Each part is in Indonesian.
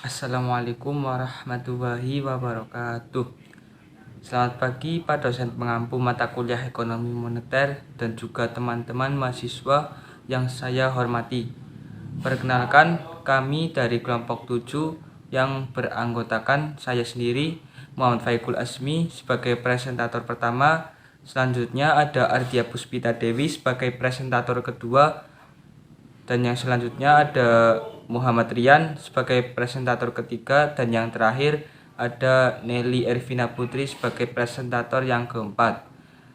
Assalamualaikum warahmatullahi wabarakatuh. Selamat pagi Pak dosen pengampu mata kuliah ekonomi moneter dan juga teman-teman mahasiswa yang saya hormati. Perkenalkan, kami dari kelompok 7 yang beranggotakan saya sendiri, Muhammad Faikul Asmi sebagai presentator pertama. Selanjutnya ada Ardia Puspita Dewi sebagai presentator kedua. Dan yang selanjutnya ada Muhammad Rian sebagai presentator ketiga. Dan yang terakhir ada Nelly Ervina Putri sebagai presentator yang keempat.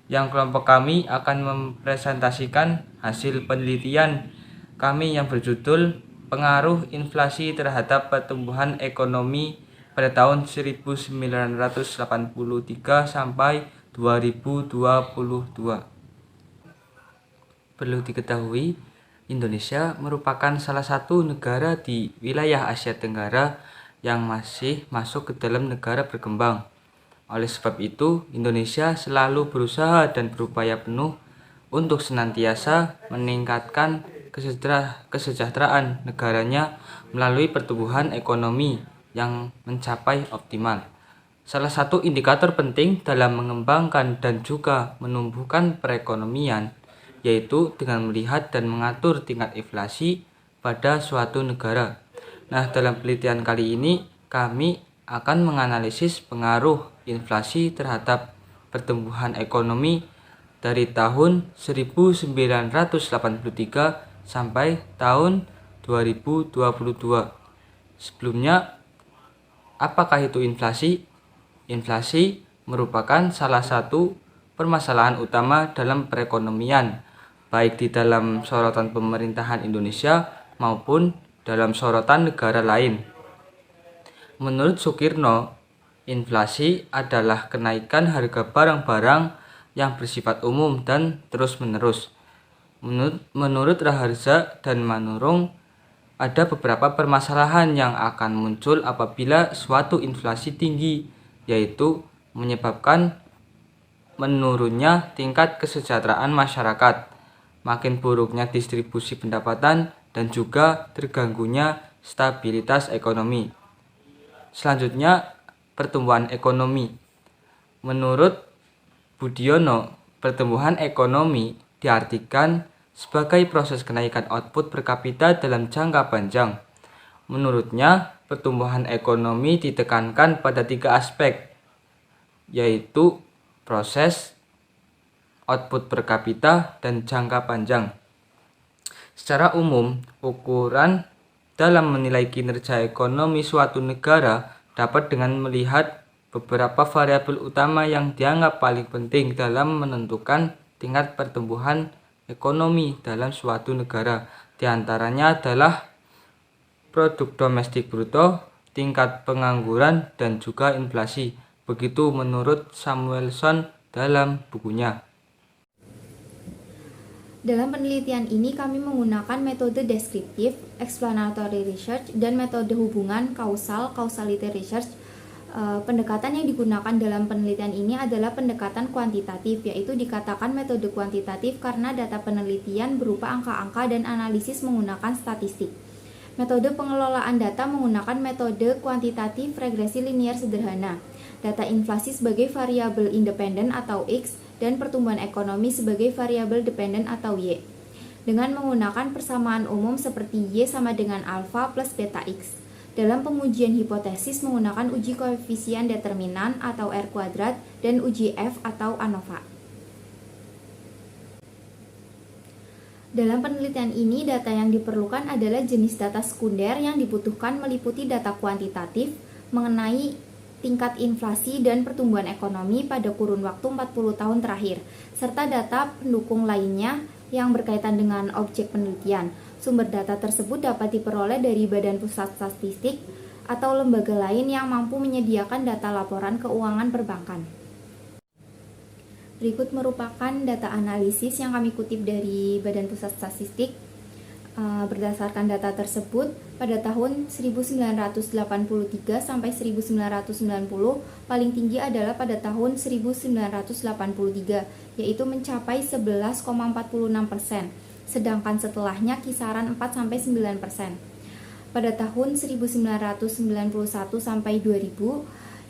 Yang kelompok kami akan mempresentasikan hasil penelitian kami yang berjudul Pengaruh Inflasi Terhadap Pertumbuhan Ekonomi pada tahun 1983 sampai 2022. Perlu diketahui, Indonesia merupakan salah satu negara di wilayah Asia Tenggara yang masih masuk ke dalam negara berkembang. Oleh sebab itu, Indonesia selalu berusaha dan berupaya penuh untuk senantiasa meningkatkan kesejahteraan negaranya melalui pertumbuhan ekonomi yang mencapai optimal. Salah satu indikator penting dalam mengembangkan dan juga menumbuhkan perekonomian yaitu dengan melihat dan mengatur tingkat inflasi pada suatu negara. Nah, dalam penelitian kali ini kami akan menganalisis pengaruh inflasi terhadap pertumbuhan ekonomi dari tahun 1983 sampai tahun 2022. Sebelumnya, apakah itu inflasi? Inflasi merupakan salah satu permasalahan utama dalam perekonomian, baik di dalam sorotan pemerintahan Indonesia maupun dalam sorotan negara lain. Menurut Sukirno, inflasi adalah kenaikan harga barang-barang yang bersifat umum dan terus-menerus. Menurut Raharja dan Manurung, ada beberapa permasalahan yang akan muncul apabila suatu inflasi tinggi, yaitu menyebabkan menurunnya tingkat kesejahteraan masyarakat, makin buruknya distribusi pendapatan, dan juga terganggunya stabilitas ekonomi. Selanjutnya, pertumbuhan ekonomi. Menurut Budiono, pertumbuhan ekonomi diartikan sebagai proses kenaikan output per kapita dalam jangka panjang. Menurutnya, pertumbuhan ekonomi ditekankan pada 3 aspek, yaitu proses, output per kapita, dan jangka panjang. Secara umum, ukuran dalam menilai kinerja ekonomi suatu negara dapat dengan melihat beberapa variabel utama yang dianggap paling penting dalam menentukan tingkat pertumbuhan ekonomi dalam suatu negara. Di antaranya adalah produk domestik bruto, tingkat pengangguran, dan juga inflasi. Begitu menurut Samuelson dalam bukunya. Dalam penelitian ini kami menggunakan metode deskriptif, explanatory research, dan metode hubungan causality research. Pendekatan yang digunakan dalam penelitian ini adalah pendekatan kuantitatif, yaitu dikatakan metode kuantitatif karena data penelitian berupa angka-angka dan analisis menggunakan statistik. Metode pengelolaan data menggunakan metode kuantitatif regresi linier sederhana. Data inflasi sebagai variabel independen atau X dan pertumbuhan ekonomi sebagai variabel dependen atau Y. Dengan menggunakan persamaan umum seperti Y sama dengan alfa plus beta X. Dalam pengujian hipotesis menggunakan uji koefisien determinan atau R kuadrat dan uji F atau ANOVA. Dalam penelitian ini, data yang diperlukan adalah jenis data sekunder yang dibutuhkan meliputi data kuantitatif mengenai tingkat inflasi dan pertumbuhan ekonomi pada kurun waktu 40 tahun terakhir, serta data pendukung lainnya yang berkaitan dengan objek penelitian. Sumber data tersebut dapat diperoleh dari Badan Pusat Statistik atau lembaga lain yang mampu menyediakan data laporan keuangan perbankan. Berikut merupakan data analisis yang kami kutip dari Badan Pusat Statistik. Berdasarkan data tersebut, pada tahun 1983 sampai 1990, paling tinggi adalah pada tahun 1983, yaitu mencapai 11,46%, sedangkan setelahnya kisaran 4-9%. Pada tahun 1991 sampai 2000,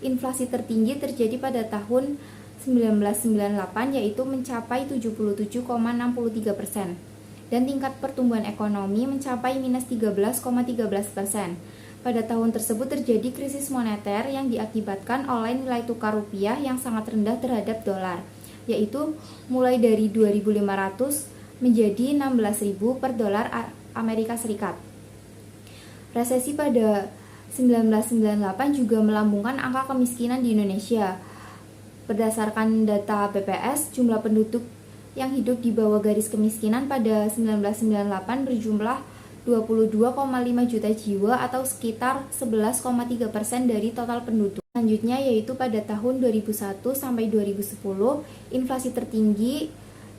inflasi tertinggi terjadi pada tahun 1998 yaitu mencapai 77,63% dan tingkat pertumbuhan ekonomi mencapai minus 13,13%. Pada tahun tersebut terjadi krisis moneter yang diakibatkan oleh nilai tukar rupiah yang sangat rendah terhadap dolar, yaitu mulai dari 2.500 menjadi 16.000 per dolar Amerika Serikat. Resesi pada 1998 juga melambungkan angka kemiskinan di Indonesia. Berdasarkan data BPS, jumlah penduduk yang hidup di bawah garis kemiskinan pada 1998 berjumlah 22,5 juta jiwa atau sekitar 11,3% dari total penduduk. Selanjutnya yaitu pada tahun 2001 sampai 2010, inflasi tertinggi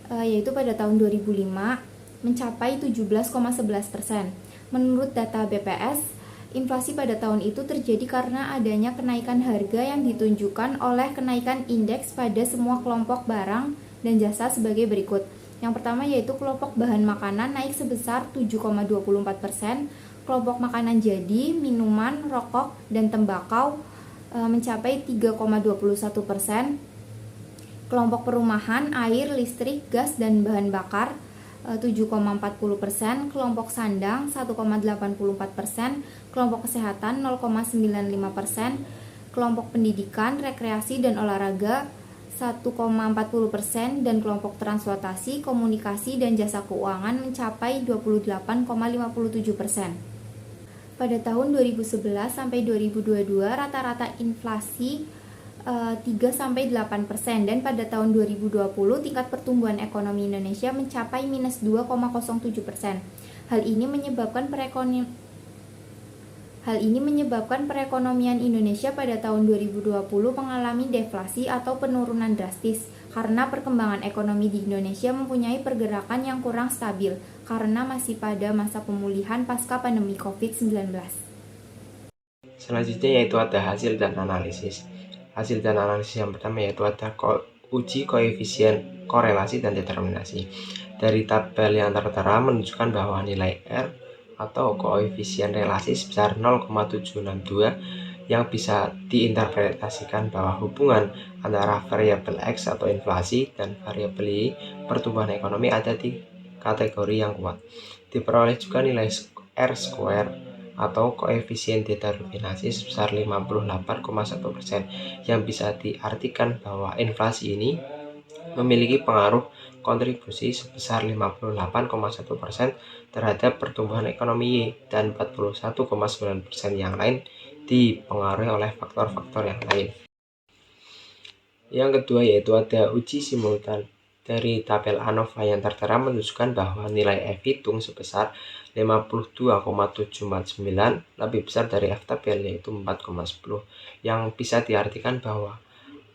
yaitu pada tahun 2005 mencapai 17,11%. Menurut data BPS, inflasi pada tahun itu terjadi karena adanya kenaikan harga yang ditunjukkan oleh kenaikan indeks pada semua kelompok barang dan jasa sebagai berikut. Yang pertama yaitu kelompok bahan makanan naik sebesar 7,24%, kelompok makanan jadi, minuman, rokok, dan tembakau mencapai 3,21%, kelompok perumahan, air, listrik, gas, dan bahan bakar 7,40%, kelompok sandang 1,84%, kelompok kesehatan 0,95%, kelompok pendidikan, rekreasi, dan olahraga 1,40%, dan kelompok transportasi, komunikasi, dan jasa keuangan mencapai 28,57%. Pada tahun 2011 sampai 2022 rata-rata inflasi 3-8%, dan pada tahun 2020 tingkat pertumbuhan ekonomi Indonesia mencapai minus 2,07%. Hal ini menyebabkan perekonomian Indonesia pada tahun 2020 mengalami deflasi atau penurunan drastis karena perkembangan ekonomi di Indonesia mempunyai pergerakan yang kurang stabil karena masih pada masa pemulihan pasca pandemi COVID-19. Selanjutnya yaitu ada hasil dan analisis. Hasil dan analisis yang pertama yaitu ada uji koefisien korelasi dan determinasi. Dari tabel yang tertera menunjukkan bahwa nilai R atau koefisien relasi sebesar 0,762 yang bisa diinterpretasikan bahwa hubungan antara variabel X atau inflasi dan variabel Y pertumbuhan ekonomi ada di kategori yang kuat. Diperoleh juga nilai R square atau koefisien determinasi sebesar 58,1% yang bisa diartikan bahwa inflasi ini memiliki pengaruh kontribusi sebesar 58,1% terhadap pertumbuhan ekonomi Y dan 41,9% yang lain dipengaruhi oleh faktor-faktor yang lain. Yang kedua yaitu ada uji simultan. Dari tabel ANOVA yang tertera menunjukkan bahwa nilai F hitung sebesar 52,749 lebih besar dari F tabel yaitu 4,10 yang bisa diartikan bahwa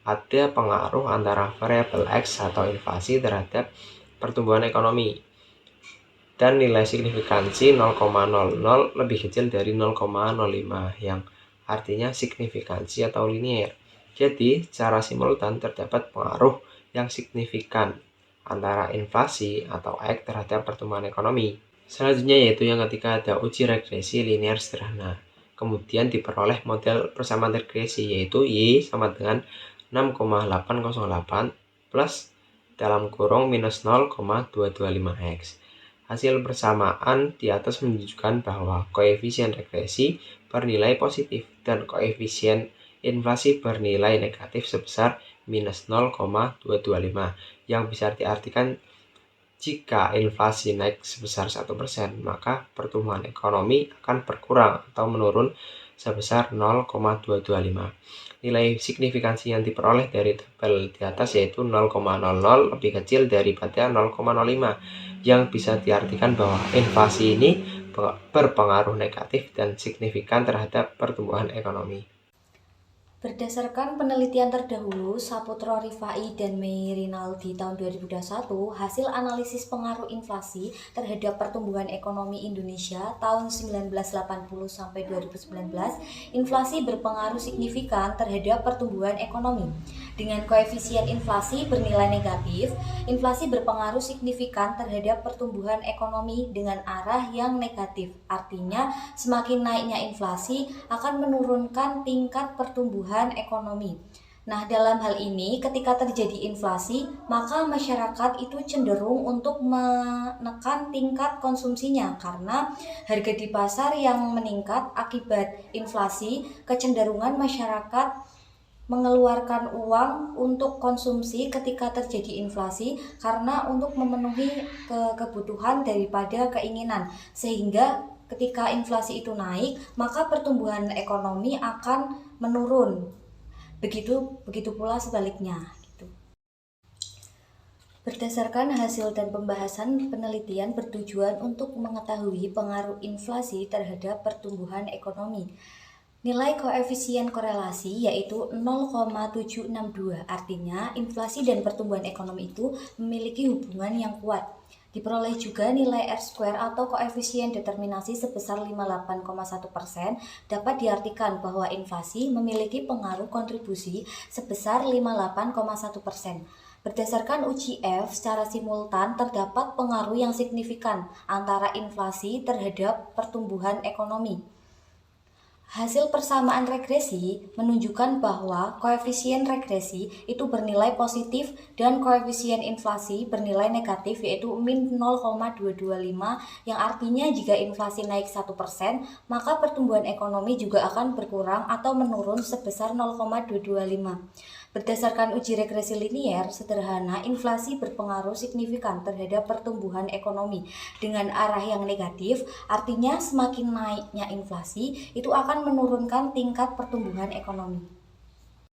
ada pengaruh antara variabel X atau inflasi terhadap pertumbuhan ekonomi dan nilai signifikansi 0,00 lebih kecil dari 0,05 yang artinya signifikansi atau linier. Jadi, secara simultan terdapat pengaruh yang signifikan antara inflasi atau X terhadap pertumbuhan ekonomi. Selanjutnya yaitu yang ketiga ada uji regresi linear sederhana. Kemudian diperoleh model persamaan regresi yaitu Y sama dengan 6,808 plus dalam kurung minus 0,225x. Hasil persamaan di atas menunjukkan bahwa koefisien regresi bernilai positif dan koefisien inflasi bernilai negatif sebesar minus 0,225 yang bisa diartikan jika inflasi naik sebesar 1%, maka pertumbuhan ekonomi akan berkurang atau menurun sebesar 0,225. Nilai signifikansi yang diperoleh dari tabel di atas yaitu 0,00 lebih kecil daripada 0,05 yang bisa diartikan bahwa inflasi ini berpengaruh negatif dan signifikan terhadap pertumbuhan ekonomi. Berdasarkan penelitian terdahulu Saputro Rifai dan Mei Rinaldi tahun 2021, hasil analisis pengaruh inflasi terhadap pertumbuhan ekonomi Indonesia tahun 1980 sampai 2019, inflasi berpengaruh signifikan terhadap pertumbuhan ekonomi. Dengan koefisien inflasi bernilai negatif, inflasi berpengaruh signifikan terhadap pertumbuhan ekonomi dengan arah yang negatif. Artinya, semakin naiknya inflasi akan menurunkan tingkat pertumbuhan ekonomi. Nah, dalam hal ini ketika terjadi inflasi, maka masyarakat itu cenderung untuk menekan tingkat konsumsinya karena harga di pasar yang meningkat akibat inflasi, kecenderungan masyarakat mengeluarkan uang untuk konsumsi ketika terjadi inflasi karena untuk memenuhi kebutuhan daripada keinginan, sehingga ketika inflasi itu naik, maka pertumbuhan ekonomi akan menurun. Begitu pula sebaliknya. Berdasarkan hasil dan pembahasan penelitian bertujuan untuk mengetahui pengaruh inflasi terhadap pertumbuhan ekonomi. Nilai koefisien korelasi yaitu 0,762, artinya inflasi dan pertumbuhan ekonomi itu memiliki hubungan yang kuat. Diperoleh juga nilai R-square atau koefisien determinasi sebesar 58,1%, dapat diartikan bahwa inflasi memiliki pengaruh kontribusi sebesar 58,1%. Berdasarkan uji F secara simultan terdapat pengaruh yang signifikan antara inflasi terhadap pertumbuhan ekonomi. Hasil persamaan regresi menunjukkan bahwa koefisien regresi itu bernilai positif dan koefisien inflasi bernilai negatif yaitu min 0,225 yang artinya jika inflasi naik 1%, maka pertumbuhan ekonomi juga akan berkurang atau menurun sebesar 0,225. Berdasarkan uji regresi linier sederhana, inflasi berpengaruh signifikan terhadap pertumbuhan ekonomi dengan arah yang negatif, artinya semakin naiknya inflasi itu akan menurunkan tingkat pertumbuhan ekonomi.